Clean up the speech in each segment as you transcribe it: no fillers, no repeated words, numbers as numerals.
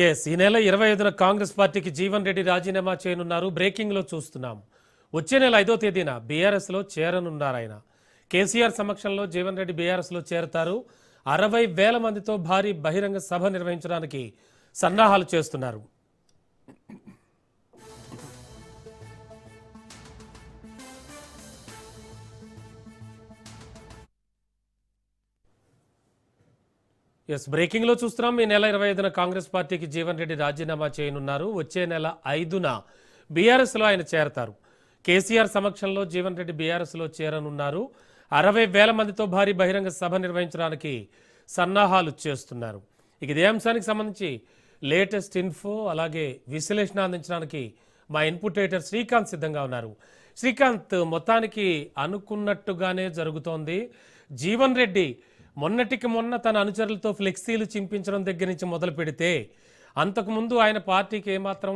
ఈ నెల 25న కాంగ్రెస్ పార్టీకి జీవన్ రెడ్డి రాజీనామా చేయనున్నారు. బ్రేకింగ్ లో చూస్తున్నాం. వచ్చే నెల 5వ తేదీన బీఆర్ఎస్ లో చేరనున్నారు ఆయన. కేసీఆర్ సమక్షంలో జీవన్ రెడ్డి బీఆర్ఎస్ లో చేరతారు. 60,000 మందితో భారీ బహిరంగ సభ నిర్వహించడానికి సన్నాహాలు చేస్తున్నారు. బ్రేకింగ్ లో చూస్తున్నాం. ఈ నెల 25న కాంగ్రెస్ పార్టీకి జీవన్ రెడ్డి రాజీనామా చేయనున్నారు. వచ్చే నెల 5న బీఆర్ఎస్ లో ఆయన చేరతారు. కేసీఆర్ సమక్షంలో జీవన్ రెడ్డి బీఆర్ఎస్ లో చేరనున్నారు. 60,000 మందితో భారీ బహిరంగ సభ నిర్వహించడానికి సన్నాహాలు చేస్తున్నారు. ఇదే అంశానికి సంబంధించి లేటెస్ట్ ఇన్ఫో అలాగే విశ్లేషణ అందించడానికి మా ఇన్పుట్ ఎడిటర్ శ్రీకాంత్ సిద్ధంగా ఉన్నారు. శ్రీకాంత్, మొత్తానికి అనుకున్నట్టుగానే జరుగుతోంది. జీవన్ రెడ్డి మొన్నటికి మొన్న తన అనుచరులతో ఫ్లెక్సీలు చింపించడం దగ్గర నుంచి మొదలు పెడితే అంతకుముందు ఆయన పార్టీకి ఏమాత్రం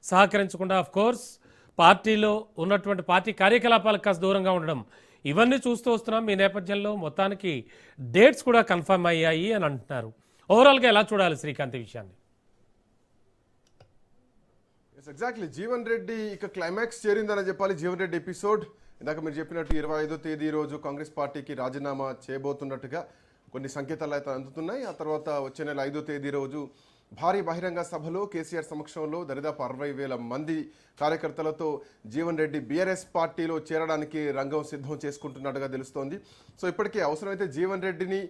సహకరించకుండా కోర్స్ పార్టీలో ఉన్నటువంటి పార్టీ కార్యకలాపాలకు కాస్త దూరంగా ఉండడం, ఇవన్నీ చూస్తూ వస్తున్నాం. ఈ నేపథ్యంలో మొత్తానికి డేట్స్ కూడా కన్ఫర్మ్ అయ్యాయి అని అంటున్నారు. ఓవరాల్గా ఎలా చూడాలి శ్రీకాంత్ ఈ విషయాన్ని? ఎగ్జాక్ట్లీ, జీవన్ రెడ్డి ఇక క్లైమాక్స్ చేరిందని చెప్పాలి. జీవన్ రెడ్డి ఎపిసోడ్ ఇందాక మీరు చెప్పినట్టు 25వ తేదీ రోజు కాంగ్రెస్ పార్టీకి రాజీనామా చేయబోతున్నట్టుగా కొన్ని సంకేతాలు అయితే అందుతున్నాయి. ఆ తర్వాత వచ్చే నెల 5వ తేదీ రోజు భారీ బహిరంగ సభలో కేసీఆర్ సమక్షంలో దరిదాపు 60,000 మంది కార్యకర్తలతో జీవన్ రెడ్డి బీఆర్ఎస్ పార్టీలో చేరడానికి రంగం సిద్ధం చేసుకుంటున్నట్టుగా తెలుస్తోంది. సో ఇప్పటికే అవసరమైతే జీవన్ రెడ్డిని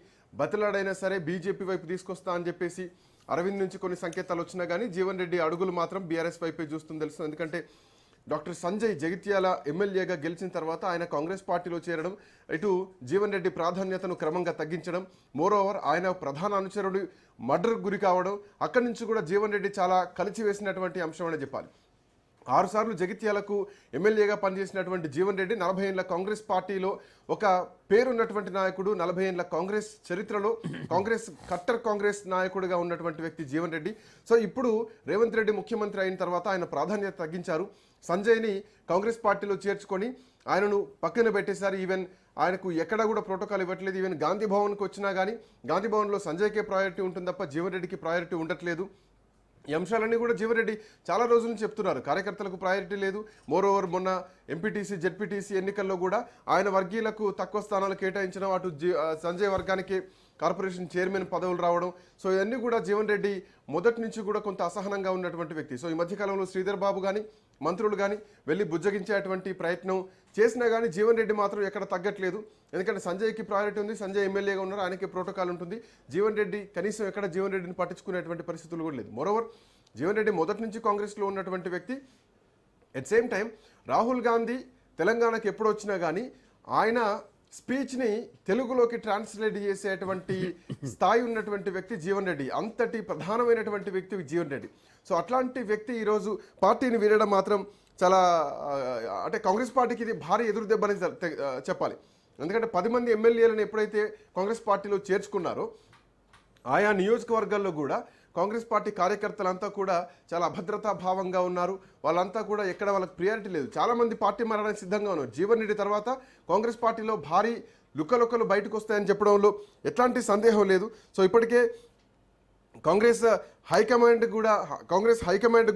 బతిలాడైనా సరే బీజేపీ వైపు తీసుకొస్తా అని చెప్పేసి అరవింద్ నుంచి కొన్ని సంకేతాలు వచ్చినా కానీ జీవన్ రెడ్డి అడుగులు మాత్రం బీఆర్ఎస్ వైపే చూస్తుంది తెలుస్తుంది. ఎందుకంటే డాక్టర్ సంజయ్ జగిత్యాల ఎమ్మెల్యేగా గెలిచిన తర్వాత ఆయన కాంగ్రెస్ పార్టీలో చేరడం, ఇటు జీవన్ రెడ్డి ప్రాధాన్యతను క్రమంగా తగ్గించడం, మోరోవర్ ఆయన ప్రధాన అనుచరుడు మర్డర్ గురి కావడం, అక్కడి నుంచి కూడా జీవన్ రెడ్డి చాలా కలిచివేసినటువంటి అంశం అని చెప్పాలి. 6 సార్లు జగిత్యాలకు ఎమ్మెల్యేగా పనిచేసినటువంటి జీవన్ రెడ్డి 40 ఏళ్ల కాంగ్రెస్ పార్టీలో ఒక పేరున్నటువంటి నాయకుడు. 40 ఏళ్ల కాంగ్రెస్ చరిత్రలో కట్టర్ కాంగ్రెస్ నాయకుడిగా ఉన్నటువంటి వ్యక్తి జీవన్ రెడ్డి. సో ఇప్పుడు రేవంత్ రెడ్డి ముఖ్యమంత్రి అయిన తర్వాత ఆయన ప్రాధాన్యత తగ్గించారు. సంజయ్ని కాంగ్రెస్ పార్టీలో చేర్చుకొని ఆయనను పక్కన పెట్టేశారు. ఈవెన్ ఆయనకు ఎక్కడ కూడా ప్రోటోకాల్ ఇవ్వట్లేదు. ఈవెన్ గాంధీ భవన్కి వచ్చినా కానీ గాంధీ భవన్లో సంజయ్కే ప్రయారిటీ ఉంటుంది తప్ప జీవన్ రెడ్డికి ప్రయారిటీ ఉండట్లేదు. ఈ అంశాలన్నీ కూడా జీవన్ రెడ్డి చాలా రోజుల నుంచి చెప్తున్నారు. కార్యకర్తలకు ప్రయారిటీ లేదు. మోరోవర్ మొన్న ఎంపీటీసీ జెడ్పీటీసీ ఎన్నికల్లో కూడా ఆయన వర్గీయులకు తక్కువ స్థానాలు కేటాయించడం, అటు సంజయ్ వర్గానికి కార్పొరేషన్ చైర్మన్ పదవులు రావడం, సో ఇవన్నీ కూడా జీవన్ రెడ్డి మొదటి నుంచి కూడా కొంత అసహనంగా ఉన్నటువంటి వ్యక్తి. సో ఈ మధ్యకాలంలో శ్రీధర్ బాబు కానీ మంత్రులు కానీ వెళ్ళి బుజ్జగించేటువంటి ప్రయత్నం చేసినా కానీ జీవన్ రెడ్డి మాత్రం ఎక్కడ తగ్గట్లేదు. ఎందుకంటే సంజయ్కి ప్రయారిటీ ఉంది, సంజయ్ ఎమ్మెల్యేగా ఉన్నారు, ఆయనకి ప్రోటోకాల్ ఉంటుంది. జీవన్ రెడ్డి కనీసం ఎక్కడ జీవన్ రెడ్డిని పట్టించుకునేటువంటి పరిస్థితులు కూడా లేదు. మోరోవర్ జీవన్ రెడ్డి మొదటి నుంచి కాంగ్రెస్లో ఉన్నటువంటి వ్యక్తి. At same time Rahul Gandhi తెలంగాణకి ఎప్పుడు వచ్చినా కానీ ఆయన స్పీచ్ని తెలుగులోకి ట్రాన్స్లేట్ చేసేటువంటి స్థాయి ఉన్నటువంటి వ్యక్తి జీవన్ రెడ్డి. అంతటి ప్రధానమైనటువంటి వ్యక్తి జీవన్ రెడ్డి. సో అట్లాంటి వ్యక్తి ఈరోజు పార్టీని వీడడం మాత్రం చాలా అంటే కాంగ్రెస్ పార్టీకి ఇది భారీ ఎదురు దెబ్బని చెప్పాలి. ఎందుకంటే 10 మంది ఎమ్మెల్యేలను ఎప్పుడైతే కాంగ్రెస్ పార్టీలో చేర్చుకున్నారో ఆయా నియోజకవర్గాల్లో కూడా కాంగ్రెస్ పార్టీ కార్యకర్తలంతా కూడా చాలా అభద్రతా భావంగా ఉన్నారు. వాళ్ళంతా కూడా ఎక్కడ వాళ్ళకి ప్రియారిటీ లేదు. చాలామంది పార్టీ మారడానికి సిద్ధంగా ఉన్నారు. జీవన్ రెడ్డి తర్వాత కాంగ్రెస్ పార్టీలో భారీ లుక్కలుక్కలు బయటకు వస్తాయని చెప్పడంలో ఎట్లాంటి సందేహం లేదు. సో ఇప్పటికే కాంగ్రెస్ హైకమాండ్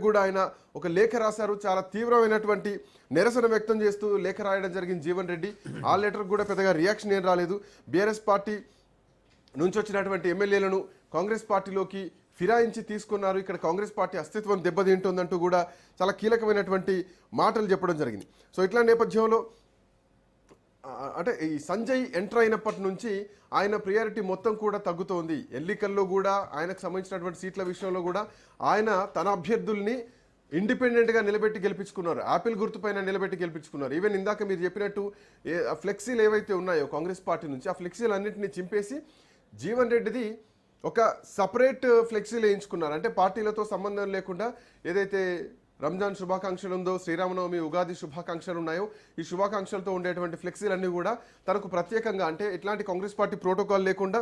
కూడా ఆయన ఒక లేఖ రాశారు. చాలా తీవ్రమైనటువంటి నిరసన వ్యక్తం చేస్తూ లేఖ రాయడం జరిగింది జీవన్ రెడ్డి. ఆ లెటర్ కూడా పెద్దగా రియాక్షన్ ఏం రాలేదు. బీఆర్ఎస్ పార్టీ నుంచి వచ్చినటువంటి ఎమ్మెల్యేలను కాంగ్రెస్ పార్టీలోకి ఫిరాయించి తీసుకున్నారు. ఇక్కడ కాంగ్రెస్ పార్టీ అస్తిత్వం దెబ్బతింటుందంటూ కూడా చాలా కీలకమైనటువంటి మాటలు చెప్పడం జరిగింది. సో ఇట్లా నేపథ్యంలో అంటే ఈ సంజయ్ ఎంటర్ అయినప్పటి నుంచి ఆయన ప్రియారిటీ మొత్తం కూడా తగ్గుతోంది. ఎన్నికల్లో కూడా ఆయనకు సంబంధించినటువంటి సీట్ల విషయంలో కూడా ఆయన తన అభ్యర్థుల్ని ఇండిపెండెంట్గా నిలబెట్టి గెలిపించుకున్నారు. యాపిల్ గుర్తుపైన నిలబెట్టి గెలిపించుకున్నారు. ఈవెన్ ఇందాక మీరు చెప్పినట్టు ఫ్లెక్సీలు ఏవైతే ఉన్నాయో కాంగ్రెస్ పార్టీ నుంచి ఆ ఫ్లెక్సీలు అన్నింటినీ చింపేసి జీవన్ రెడ్డిది ఒక సపరేట్ ఫ్లెక్సీలు వేయించుకున్నారు. అంటే పార్టీలతో సంబంధం లేకుండా ఏదైతే రంజాన్ శుభాకాంక్షలు ఉందో, శ్రీరామనవమి ఉగాది శుభాకాంక్షలు ఉన్నాయో, ఈ శుభాకాంక్షలతో ఉండేటువంటి ఫ్లెక్సీలన్నీ కూడా తనకు ప్రత్యేకంగా అంటే ఇట్లాంటి కాంగ్రెస్ పార్టీ ప్రోటోకాల్ లేకుండా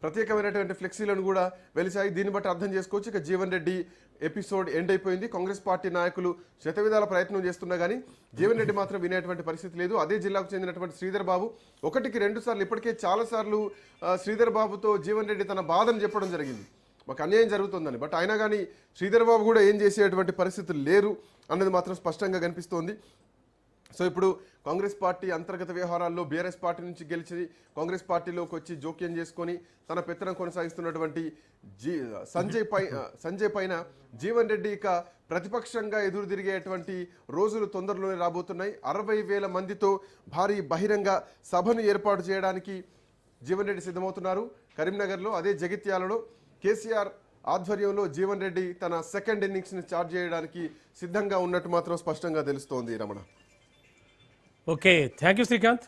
ప్రత్యేకమైనటువంటి ఫ్లెక్సీలను కూడా వెలిసాయి. దీన్ని బట్టి అర్థం చేసుకోవచ్చు ఇక జీవన్ రెడ్డి ఎపిసోడ్ ఎండ్ అయిపోయింది. కాంగ్రెస్ పార్టీ నాయకులు శతవిధాల ప్రయత్నం చేస్తున్నా కానీ జీవన్ రెడ్డి మాత్రం వినేటువంటి పరిస్థితి లేదు. అదే జిల్లాకు చెందినటువంటి శ్రీధర్ బాబు 1కి 2 సార్లు ఇప్పటికే చాలాసార్లు శ్రీధర్ బాబుతో జీవన్ రెడ్డి తన బాధను చెప్పడం జరిగింది. మాకు అన్యాయం జరుగుతుందని. బట్ అయినా కానీ శ్రీధర్ బాబు కూడా ఏం చేసేటువంటి పరిస్థితులు లేరు అన్నది మాత్రం స్పష్టంగా కనిపిస్తోంది. సో ఇప్పుడు కాంగ్రెస్ పార్టీ అంతర్గత వ్యవహారాల్లో బీఆర్ఎస్ పార్టీ నుంచి గెలిచి కాంగ్రెస్ పార్టీలోకి వచ్చి జోక్యం చేసుకొని తన పెత్తనం కొనసాగిస్తున్నటువంటి సంజయ్ పైన జీవన్ రెడ్డి ఇక ప్రతిపక్షంగా ఎదురు తిరిగేటువంటి రోజులు తొందరలోనే రాబోతున్నాయి. 60,000 మందితో భారీ బహిరంగ సభను ఏర్పాటు చేయడానికి జీవన్ రెడ్డి సిద్ధమవుతున్నారు. కరీంనగర్లో, అదే జగిత్యాలలో కేసీఆర్ ఆధ్వర్యంలో జీవన్ రెడ్డి తన సెకండ్ ఇన్నింగ్స్ని చార్జ్ చేయడానికి సిద్ధంగా ఉన్నట్టు మాత్రం స్పష్టంగా తెలుస్తోంది. Ramana, okay, thank you Srikanth.